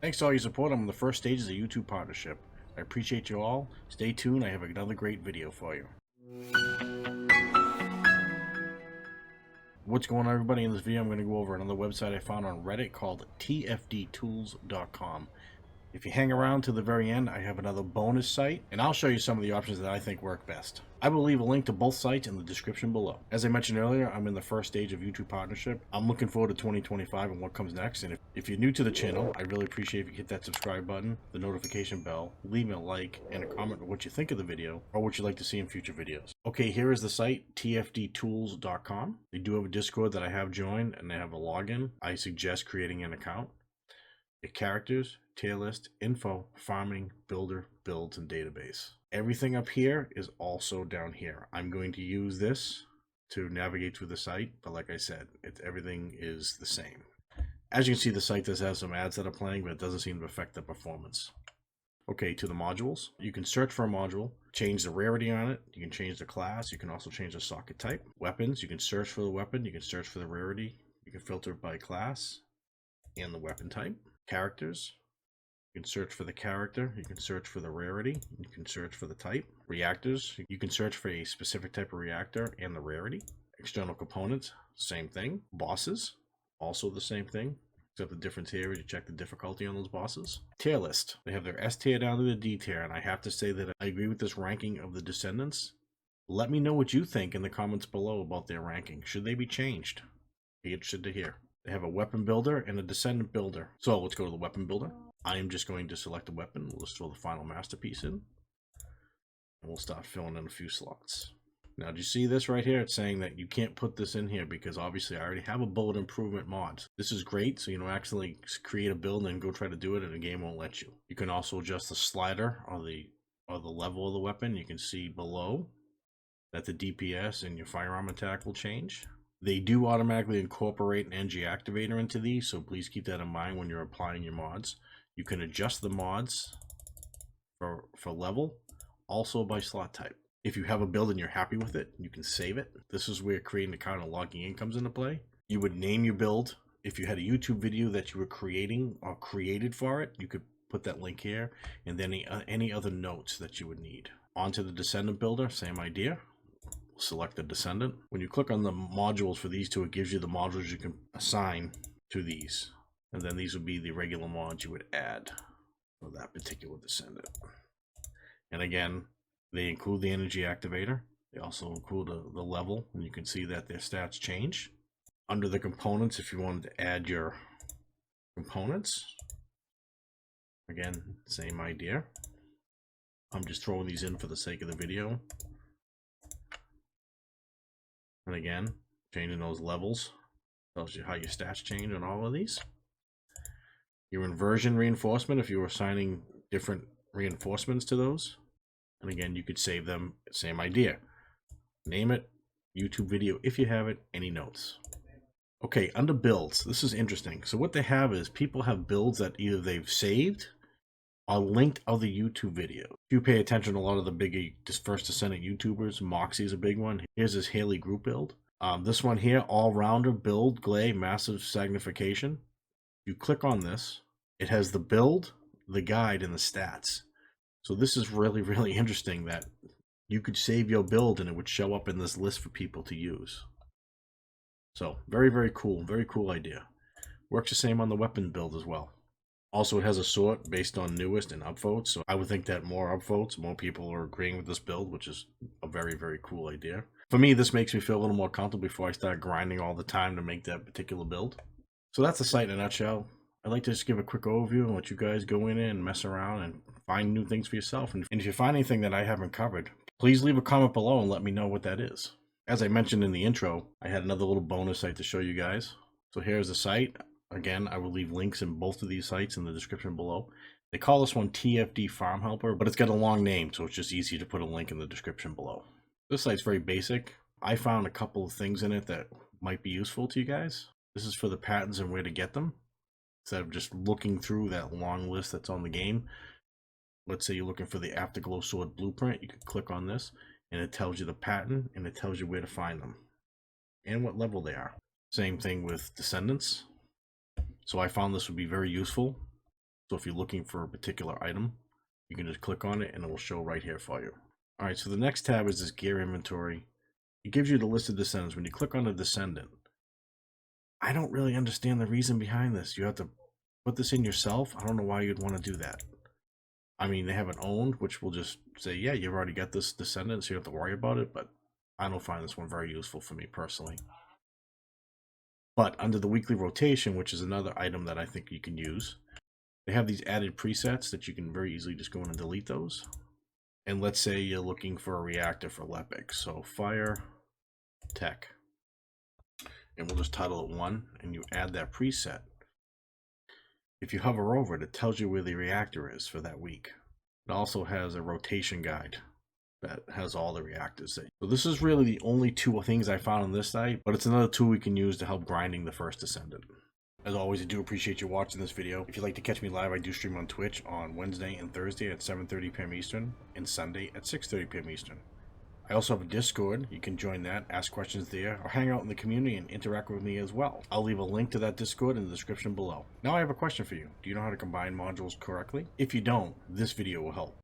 Thanks to all your support. I'm in the first stages of YouTube partnership. I appreciate you all. Stay tuned. I have another great video for you. What's going on, everybody? In this video, I'm going to go over another website I found on Reddit called tfdtools.com. If you hang around to the very end, I have another bonus site, and I'll show you some of the options that I think work best. I will leave a link to both sites in the description below. As I mentioned earlier, I'm in the first stage of YouTube partnership. I'm looking forward to 2025 and what comes next, and if you're new to the channel, I really appreciate if you hit that subscribe button, the notification bell, leave me a like, and a comment on what you think of the video, or what you'd like to see in future videos. Okay, here is the site, tfdtools.com. They do have a Discord that I have joined, and they have a login. I suggest creating an account. The characters, tier list, info, farming, builder, builds, and database. Everything up here is also down here. I'm going to use this to navigate through the site, but like I said, everything is the same. As you can see, the site does have some ads that are playing, but it doesn't seem to affect the performance. Okay, to the modules. You can search for a module, change the rarity on it, you can change the class, you can also change the socket type. Weapons, you can search for the weapon, you can search for the rarity, you can filter it by class and the weapon type. Characters, you can search for the character, you can search for the rarity, you can search for the type. Reactors, you can search for a specific type of reactor and the rarity. External components, same thing. Bosses, also the same thing, except the difference here is you check the difficulty on those bosses. Tier list, they have their S tier down to the D tier, and I have to say that I agree with this ranking of the Descendants. Let me know what you think in the comments below about their ranking. Should they be changed? Be interested to hear. They have a weapon builder and a descendant builder. So let's go to the weapon builder. I am just going to select a weapon. We'll just throw the final masterpiece in. And we'll start filling in a few slots. Now, do you see this right here? It's saying that you can't put this in here because obviously I already have a bullet improvement mod. This is great, so you don't actually create a build and go try to do it and the game won't let you. You can also adjust the slider or the level of the weapon. You can see below that the DPS and your firearm attack will change. They do automatically incorporate an NG activator into these, so please keep that in mind when you're applying your mods. You can adjust the mods for level, also by slot type. If you have a build and you're happy with it, you can save it. This is where creating an account and logging in comes into play. You would name your build. If you had a YouTube video that you were creating or created for it, you could put that link here, and then any other notes that you would need. Onto the Descendant builder, same idea. Select the Descendant. When you click on the modules for these two, it gives you the modules you can assign to these, and then these would be the regular mods you would add for that particular Descendant. And again, they include the energy activator. They also include the level, and you can see that their stats change. Under the components, if you wanted to add your components, again, same idea. I'm just throwing these in for the sake of the video. And again, changing those levels tells you how your stats change on all of these. Your inversion reinforcement, if you were assigning different reinforcements to those. And again, you could save them, same idea. Name it, YouTube video if you have it, any notes. Okay, under builds, this is interesting. So what they have is people have builds that either they've saved or linked other YouTube videos. If you pay attention to a lot of the big First Descendant YouTubers, Moxie is a big one. Here's his Haley group build. This one here, all-rounder build, glay, massive sagnification. You click on this, it has the build, the guide, and the stats. So this is really, really interesting that you could save your build and it would show up in this list for people to use. So very, very cool idea. Works the same on the weapon build as well. Also, it has a sort based on newest and upvotes, so I would think that more upvotes, more people are agreeing with this build, which is a very, very cool idea. For me, this makes me feel a little more comfortable before I start grinding all the time to make that particular build. So that's the site in a nutshell. I'd like to just give a quick overview and let you guys go in and mess around and find new things for yourself. And if you find anything that I haven't covered, please leave a comment below and let me know what that is. As I mentioned in the intro, I had another little bonus site to show you guys. So here's the site. Again, I will leave links in both of these sites in the description below. They call this one TFD Farm Helper, but it's got a long name, so it's just easy to put a link in the description below. This site's very basic. I found a couple of things in it that might be useful to you guys. This is for the patterns and where to get them. Instead of just looking through that long list that's on the game. Let's say you're looking for the Afterglow Sword Blueprint. You can click on this, and it tells you the pattern, and it tells you where to find them. And what level they are. Same thing with Descendants. So I found this would be very useful So if you're looking for a particular item, you can just click on it and it will show right here for you. All right, so the next tab is this gear inventory. It gives you the list of descendants. When you click on the descendant, I don't really understand the reason behind this. You have to put this in yourself. I don't know why you'd want to do that. I mean, they have it owned, which will just say, yeah, you've already got this descendant, so you don't have to worry about it, but I don't find this one very useful for me personally. But under the weekly rotation, which is another item that I think you can use, they have these added presets that you can very easily just go in and delete those. And let's say you're looking for a reactor for Lepic. So fire tech. And we'll just title it 1 and you add that preset. If you hover over it, it tells you where the reactor is for that week. It also has a rotation guide that has all the reactors. So this is really the only 2 things I found on this site, but it's another tool we can use to help grinding the First Descendant. As always, I do appreciate you watching this video. If you'd like to catch me live, I do stream on Twitch on Wednesday and Thursday at 7:30 p.m. Eastern and Sunday at 6:30 p.m. Eastern. I also have a Discord. You can join that, ask questions there, or hang out in the community and interact with me as well. I'll leave a link to that Discord in the description below. Now I have a question for you. Do you know how to combine modules correctly? If you don't, this video will help.